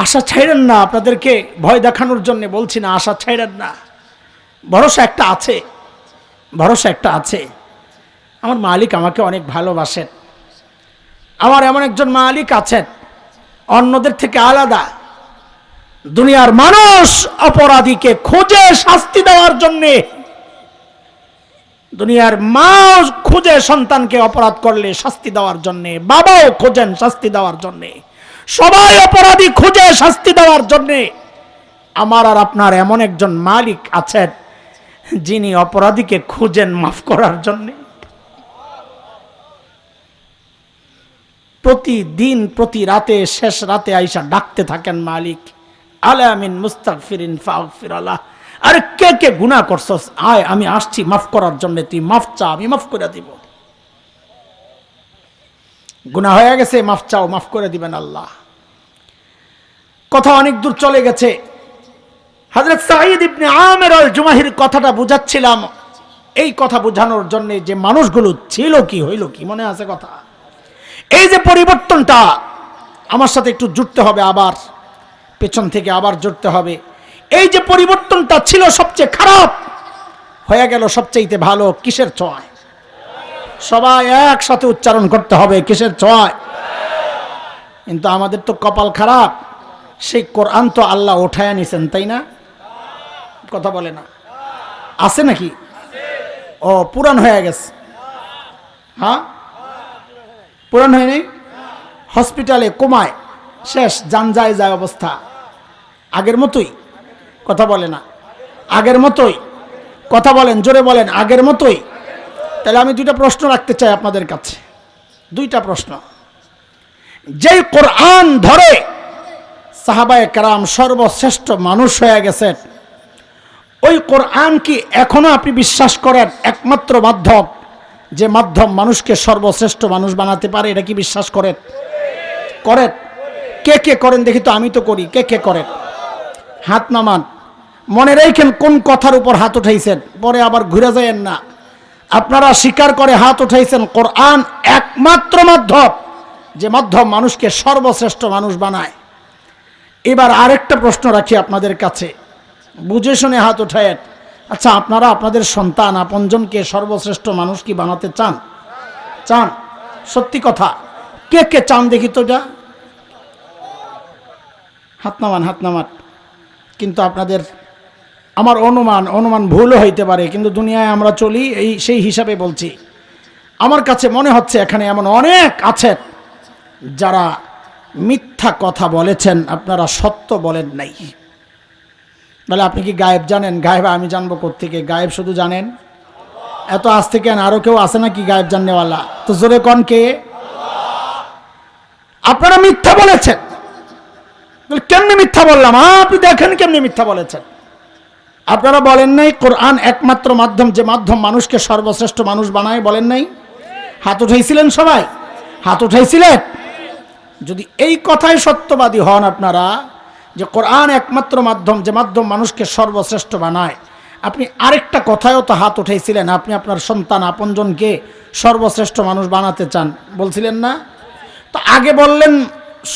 আশা ছাইড়েন না, আপনাদেরকে ভয় দেখানোর জন্য বলছি না, আশা ছাইড়েন না। ভরসা একটা আছে, ভরসা একটা আছে। আমার মালিক আমাকে অনেক ভালোবাসেন। আমার এমন একজন মালিক আছেন অন্যদের থেকে আলাদা। দুনিয়ার মানুষ অপরাধীকে খুঁজে শাস্তি দেওয়ার জন্যে, দুনিয়ার মা খুঁজে সন্তানকে অপরাধ করলে শাস্তি দেওয়ার জন্যে, বাবাও খোঁজেন শাস্তি দেওয়ার জন্যে, সবাই অপরাধী খুঁজে শাস্তি দেওয়ার জন্যে। আমার আর আপনার এমন একজন মালিক আছেন যিনি অপরাধীকে খুঁজেন মাফ করার জন্যে। প্রতিদিন প্রতি রাতে শেষ রাতে আইসা ডাকতে থাকেন, মালিক আলা মিন মুস্তাগফিরিন ফাগফির আলাহ। আরে কে কে গুনাহ করছস, আয় আমি আসছি মাফ করার জন্য, তুই মাফ চা, আমি মাফ করে দিব। গুনাহ হয়ে গেছে, মাফ চাও, মাফ করে দিবেন আল্লাহ। কথা অনেক দূর চলে গেছে। হযরত সাঈদ ইবনে আমির আল জুমাহির কথাটা বুঝাচ্ছিলাম, এই কথা বোঝানোর জন্য যে মানুষগুলো ছিল কি হইল কি, মনে আছে কথা? এই যে পরিবর্তনটা আমার সাথে একটু জুড়তে হবে, আবার পেছন থেকে আবার জুড়তে হবে। এই যে পরিবর্তনটা ছিল সবচেয়ে খারাপ, হয়ে গেল সবচেয়ে ভালো। কিসের ছোঁয়ায়? সবাই একসাথে উচ্চারণ করতে হবে, কিসের ছোঁয়ায়? কিন্তু আমাদের তো কপাল খারাপ, সেই কোরআন তো আল্লাহ উঠায়া নিছেন, তাই না? কথা বলে না, আছে নাকি? ও পুরান হয়ে গেছে। হ্যাঁ, পুরান হয় নাই। হসপিটালে কোমায় শেষ, যান যায় যায় অবস্থা। আগের মতোই, কথা বলে না, আগের মতোই। কথা বলেন, জোরে বলেন, আগের মতোই। তাহলে আমি দুইটা প্রশ্ন রাখতে চাই আপনাদের কাছে, দুইটা প্রশ্ন। যেই কোরআন ধরে সাহাবায়ে কেরাম সর্বশ্রেষ্ঠ মানুষ হয়ে গেছেন, ওই কোরআন কি এখনো আপনি বিশ্বাস করেন একমাত্র মাধ্যম, যে মাধ্যম মানুষকে সর্বশ্রেষ্ঠ মানুষ বানাতে পারে? এটা কি বিশ্বাস করেন? করেন? কে কে করেন দেখি তো, আমি তো করি। কে কে করেন? হাত নামান। মনে রাখেন কোন কথার উপর হাত উঠাইছেন, পরে আবার ঘুরে যায়েন না। আপনারা স্বীকার করে হাত উঠাইছেন কোরআন একমাত্র মাধ্যম, যে মাধ্যম মানুষকে সর্বশ্রেষ্ঠ মানুষ বানায়। এবার আরেকটা প্রশ্ন রাখি আপনাদের কাছে, বুঝে শুনে হাত উঠায়েন। আচ্ছা, আপনারা আপনাদের সন্তান আপনজনকে সর্বশ্রেষ্ঠ মানুষ কি বানাতে চান? চান? সত্যি কথা, কে কে চান দেখি তো? যা হাত নামান, হাত নামান। কিন্তু আপনাদের, আমার অনুমান ভুলও হইতে পারে, কিন্তু দুনিয়ায় আমরা চলি এই সেই হিসাবে বলছি। আমার কাছে মনে হচ্ছে এখানে এমন অনেক আছেন যারা মিথ্যা কথা বলেছেন, আপনারা সত্য বলেন নাই। বলে আপনি কি গায়েব জানেন? গায়েব আমি জানবো কোত্থেকে? গায়েব শুধু জানেন এত আজ থেকে, আরো কেউ আছে নাকি গায়েব জাননেওয়ালা? তো জোরে কোন কে? আপনারা মিথ্যা বলেছেন। কেমনে মিথ্যা বললাম? আপনি দেখেন কেমনে মিথ্যা বলেছেন। আপনারা বলেন নাই কোরআন একমাত্র মাধ্যম, যে মাধ্যম মানুষকে সর্বশ্রেষ্ঠ মানুষ বানায়? বলেন নাই? হাত উঠাইছিলেন সবাই? হাত উঠাইছিলেন? যদি এই কথাই সত্যবাদী হন আপনারা, যে কোরআন একমাত্র মাধ্যম, যে মাধ্যম মানুষকে সর্বশ্রেষ্ঠ বানায়, আপনি আরেকটা কথায়ও তো হাত উঠাইছিলেন, আপনি আপনার সন্তান আপনজনকে সর্বশ্রেষ্ঠ মানুষ বানাতে চান, বলছিলেন না? তো আগে বললেন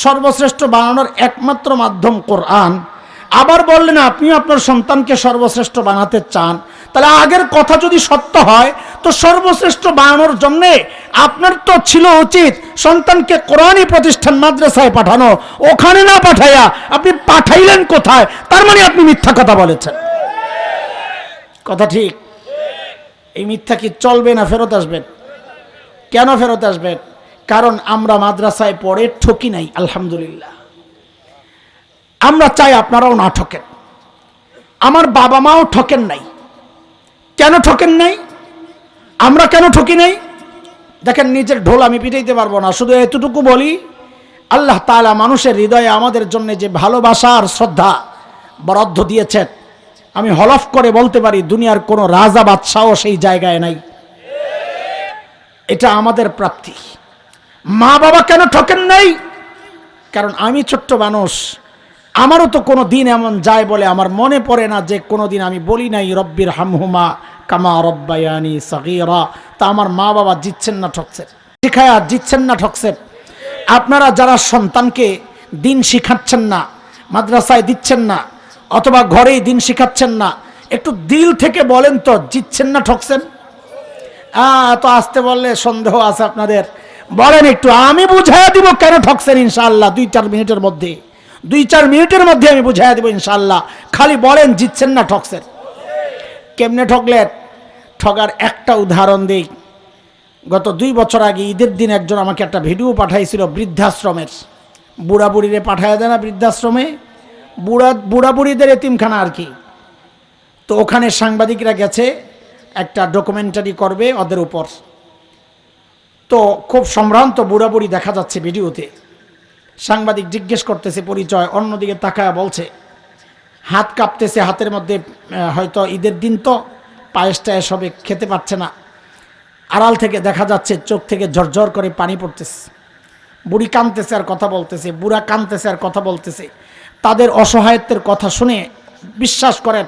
সর্বশ্রেষ্ঠ বানানোর একমাত্র মাধ্যম কোরআন, আবার বললেন আপনিও আপনার সন্তানকে সর্বশ্রেষ্ঠ বানাতে চান। তাহলে আগের কথা যদি সত্য হয়, তো সর্বশ্রেষ্ঠ বানানোর জন্য আপনার তো ছিল উচিত সন্তানকে কোরআনী প্রতিষ্ঠান মাদ্রাসায় পাঠানো। ওখানে না পাঠাইয়া আপনি পাঠাইলেন কোথায়? তার মানে আপনি মিথ্যা কথা বলেছেন। কথা ঠিক? এই মিথ্যা কি চলবে না ফেরত আসবেন? কেন ফেরত আসবেন? কারণ আমরা মাদ্রাসায় পড়ে ঠকি নাই, আলহামদুলিল্লাহ। আমরা চাই আপনারাও না ঠকেন। আমার বাবা মাও ঠকেন নাই। কেন ঠকেন নাই? আমরা কেন ঠকি নাই? দেখেন, নিজের ঢোল আমি পিটাইতে পারবো না, শুধু এতটুকু বলি, আল্লাহ তাআলা মানুষের হৃদয়ে আমাদের জন্য যে ভালোবাসা আর শ্রদ্ধা বরাদ্দ দিয়েছেন, আমি হলফ করে বলতে পারি দুনিয়ার কোনো রাজা বাদশাও সেই জায়গায় নাই। এটা আমাদের প্রাপ্তি। মা বাবা কেন ঠকেন নাই? কারণ আমি ছোট্ট মানুষ, আমারও তো কোনো দিন এমন যায় বলে আমার মনে পড়ে না যে কোনো দিন আমি বলি নাই রব্বির হামহুমা কামা রব্বায়ানি সগীরা। তা আমার মা বাবা জিতছেন না ঠকছেন? শিখায়া জিতছেন না ঠকছেন? আপনারা যারা সন্তানকে দিন শিখাচ্ছেন না, মাদ্রাসায় দিচ্ছেন না, অথবা ঘরেই দিন শিখাচ্ছেন না, একটু দিল থেকে বলেন তো, জিতছেন না ঠকছেন? তো আসতে বললে সন্দেহ আছে আপনাদের, বলেন একটু, আমি বুঝাইয়া দিব কেন ঠকছেন ইনশাআল্লাহ। 2-4 মিনিটের মধ্যে, 2-4 মিনিটের মধ্যে আমি বুঝাইয়া দিব ইনশাআল্লাহ। খালি বলেন জিতছেন না ঠকছেন। কেমনে ঠকলেন? ঠগার একটা উদাহরণ দেই। গত 2 বছর আগে ঈদের দিন একজন আমাকে একটা ভিডিও পাঠাইছিল বৃদ্ধাশ্রমের। বুড়া বুড়িরে পাঠায় দেয় না বৃদ্ধাশ্রমে, বুড়া বুড়িদের এতিমখানা আর কি। তো ওখানে সাংবাদিকরা গেছে, একটা ডকুমেন্টারি করবে ওদের উপর। তো খুব সম্ভ্রান্ত বুড়া বুড়ি দেখা যাচ্ছে ভিডিওতে। সাংবাদিক জিজ্ঞেস করতেছে পরিচয়, অন্যদিকে তাকায় বলছে, হাত কাঁপতেছে, হাতের মধ্যে হয়তো ঈদের দিন তো পায়েসটা এসবে খেতে পারছে না। আড়াল থেকে দেখা যাচ্ছে চোখ থেকে ঝরঝর করে পানি পড়তেছে। বুড়ি কাঁদতেছে আর কথা বলতেছে, বুড়া কাঁদতেছে আর কথা বলতেছে। তাদের অসহায়ত্বের কথা শুনে বিশ্বাস করেন,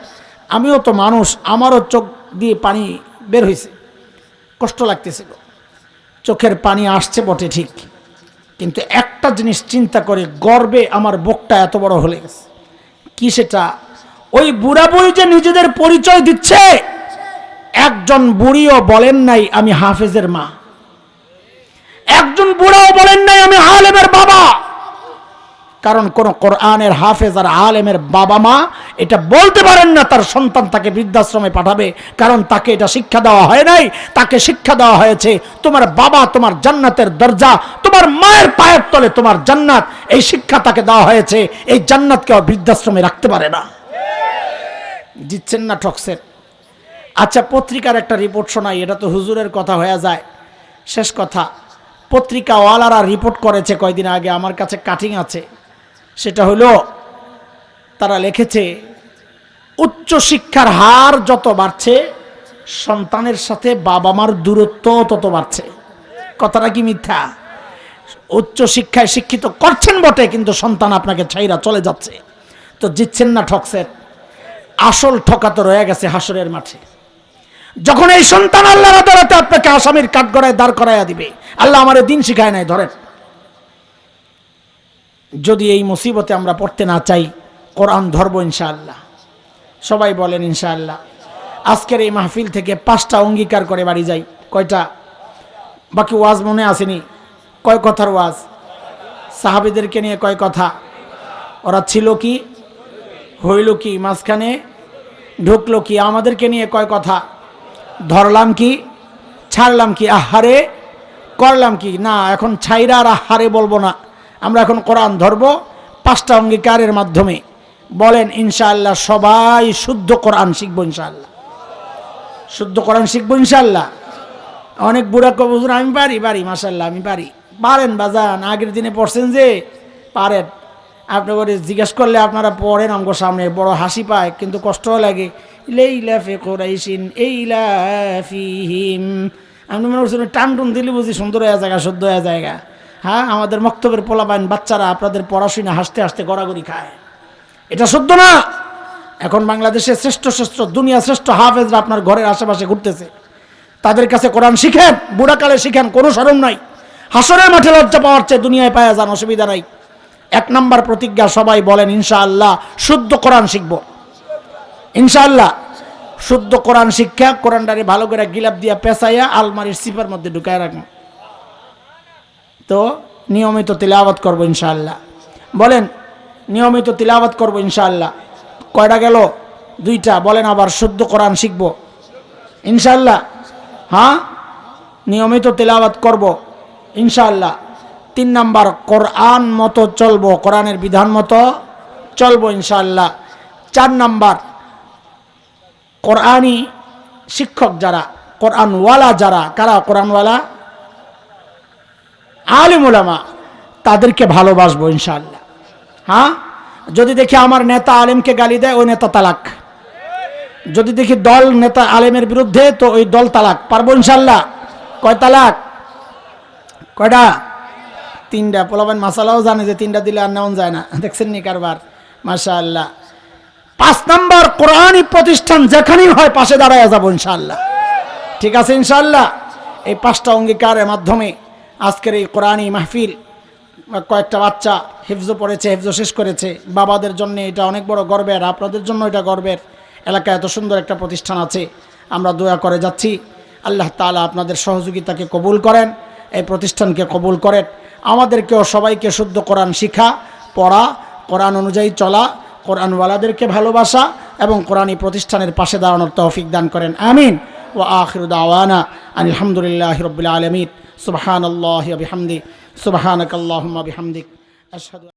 আমিও তো মানুষ, আমারও চোখ দিয়ে পানি বের হয়েছে, কষ্ট লাগতেছিল। চোখের পানি আসছে বটে ঠিক, কিন্তু একটা জিনিস চিন্তা করে গর্বে আমার বুকটা এত বড় হয়ে গেছে। কি সেটা? ওই বুড়া বুড়ি যে নিজেদের পরিচয় দিচ্ছে, একজন বুড়িও বলেন নাই আমি হাফেজের মা, একজন বুড়াও বলেন নাই আমি আলেমের বাবা। কারণ কোন কোরআনের হাফেজ আর আলেমের বাবা মা এটা বলতে পারেন না তার সন্তান তাকে বৃদ্ধাশ্রমে পাঠাবে, কারণ তাকে এটা শিক্ষা দেওয়া হয় নাই। তাকে শিক্ষা দেওয়া হয়েছে তোমার বাবা তোমার জান্নাতের দরজা, তোমার মায়ের পায়ের তলে তোমার জান্নাত, এই শিক্ষা তাকে দেওয়া হয়েছে। এই জান্নাতকে বৃদ্ধাশ্রমে রাখতে পারে না। জিতছেন না ঠকছেন? আচ্ছা, পত্রিকার একটা রিপোর্ট শোনাই, এটা তো হুজুরের কথা হয়ে যায়। শেষ কথা, পত্রিকাওয়ালারা রিপোর্ট করেছে কয়দিন আগে, আমার কাছে কাটিং আছে। সেটা হলো, তারা লিখেছে উচ্চ শিক্ষার হার যত বাড়ছে, সন্তানের সাথে বাবা মার দূরত্ব তত বাড়ছে। কথাটা কি মিথ্যা? উচ্চ শিক্ষায় শিক্ষিত করছেন বটে, কিন্তু সন্তান আপনাকে ছাইরা চলে যাচ্ছে। তো জিতছেন না ঠকছেন? আসল ঠকা তো রয়ে গেছে হাসরের মাঠে, যখন এই সন্তান আল্লাহর আদালতে আপনাকে আসামির কাঠগড়ায় দাঁড় করাইয়া দিবে। আল্লাহ আমার দিন শিখায় নাই, ধরেন। যদি এই মুসিবতে আমরা পড়তে না চাই, কোরআন ধরবো ইনশাআল্লাহ। সবাই বলেন ইনশাআল্লাহ। আজকের এই মাহফিল থেকে 5টা অঙ্গীকার করে বাড়ি যাই। কয়টা? বাকি ওয়াজ মনে আসেনি? কয় কথার ওয়াজ? সাহাবীদেরকে নিয়ে কয় কথা? ওরা ছিল কি, হইল কি, মাঝখানে ঢুকলো কি? আমাদেরকে নিয়ে কয় কথা? ধরলাম কি, ছাড়লাম কি, আহারে করলাম কি? না, এখন ছাইরা আর আহারে বলবো না, আমরা এখন কোরআন ধরবো 5টা অঙ্গীকারের মাধ্যমে। বলেন ইনশাআল্লাহ সবাই শুদ্ধ কোরআন শিখবো ইনশাআল্লাহ, শুদ্ধ কোরআন শিখবো ইনশাআল্লাহ। অনেক বুড়া কবুজুর আমি পারি, মাশাআল্লাহ আমি পারি। পারেন বাজান, আগের দিনে পড়ছেন যে পারেন। আপনি করে জিজ্ঞেস করলে আপনারা পড়েন, আমগো সামনে বড় হাসি পায়, কিন্তু কষ্টও লাগে। লাইলাফি কুরাইশিন ইলাফিহিম, আপনি মনে করছেন টান টুন দিলে বুঝি সুন্দর হয়ে জায়গা, শুদ্ধ হয়ে জায়গা। হ্যাঁ, আমাদের মক্তবের পোলাবাইন বাচ্চারা আপনাদের পড়াশোনা হাসতে হাসতে গড়াগড়ি খায়, এটা শুদ্ধ না। এখন বাংলাদেশের শ্রেষ্ঠ শ্রেষ্ঠ, দুনিয়া শ্রেষ্ঠ হাফেজরা আপনার ঘরের আশেপাশে ঘুরতেছে। তাদের কাছে কোরআন শিখেন, বুড়াকালে শিখেন, কোনো শরম নাই। হাসরের মাঠে লজ্জা পাওয়ার চেয়ে দুনিয়ায় পাওয়া যান, অসুবিধা নাই। 1 নম্বর প্রতিজ্ঞা, সবাই বলেন ইনশাআল্লাহ শুদ্ধ কোরআন শিখব ইনশাআল্লাহ। শুদ্ধ কোরআন শিক্ষা, কোরআনটারে ভালো করে গিলাপ দিয়া পেঁচাইয়া আলমারির সিপার মধ্যে ঢুকায় রাখবো। তো নিয়মিত তিলাওয়াত করব ইনশাআল্লাহ। বলেন নিয়মিত তিলাওয়াত করব ইনশাআল্লাহ। কয়টা গেল? 2টা। বলেন আবার শুদ্ধ কোরআন শিখব ইনশাআল্লাহ। হ্যাঁ, নিয়মিত তিলাওয়াত করব ইনশাআল্লাহ। 3 নাম্বার, কোরআন মতো চলবো, কোরআনের বিধান মতো চলবো ইনশাআল্লাহ। 4 নাম্বার, কোরআনী শিক্ষক যারা, কোরআনওয়ালা যারা, কারা কোরআনওয়ালা? আলিম উলামা, তাদেরকে ভালোবাসবো ইনশাআল্লাহ। হ্যাঁ, যদি দেখি আমার নেতা আলেমকে গালি দেয়, ওই নেতা তালাক। যদি দেখি দল নেতা আলেমের বিরুদ্ধে, তো ওই দল তালাক। পারবো ইনশাআল্লাহ। কয় তালাক? কয়টা? 3টা। পোলাবেন মাসালাও জানে যে 3টা দিলে আর নেওয়া যায় না, দেখছেন নি কারবার, মাশাআল্লাহ। 5 নাম্বার, কোরআনী প্রতিষ্ঠান যেখানেই হয় পাশে দাঁড়ায় যাবো ইনশাআল্লাহ। ঠিক আছে ইনশাআল্লাহ। এই 5টা অঙ্গীকারের মাধ্যমে আজকের এই কোরআনী মাহফিল কয়েকটা বাচ্চা হিফজ পড়েছে, হিফজ শেষ করেছে। বাবাদের জন্য এটা অনেক বড় গর্বের, আপনাদের জন্য এটা গর্বের। এলাকায় এত সুন্দর একটা প্রতিষ্ঠান আছে, আমরা দোয়া করে যাচ্ছি আল্লাহ তাআলা আপনাদের সহযোগিতাকে কবুল করেন, এই প্রতিষ্ঠানকে কবুল করেন। আমাদেরকেও সবাইকে শুদ্ধ কোরআন শিখা, পড়া, কোরআন অনুযায়ী চলা, কোরআনওয়ালাদেরকে ভালোবাসা এবং কোরআনী প্রতিষ্ঠানের পাশে দাঁড়ানোর তৌফিক দান করেন। আমিন। ওয়া আখিরু দাওয়ানা আলহামদুলিল্লাহি রাব্বিল আলামিন। সুবহানাল্লাহি ওয়া বিহামদিহি, সুবহানাকাল্লাহুম্মা বিহামদিক, আশহাদু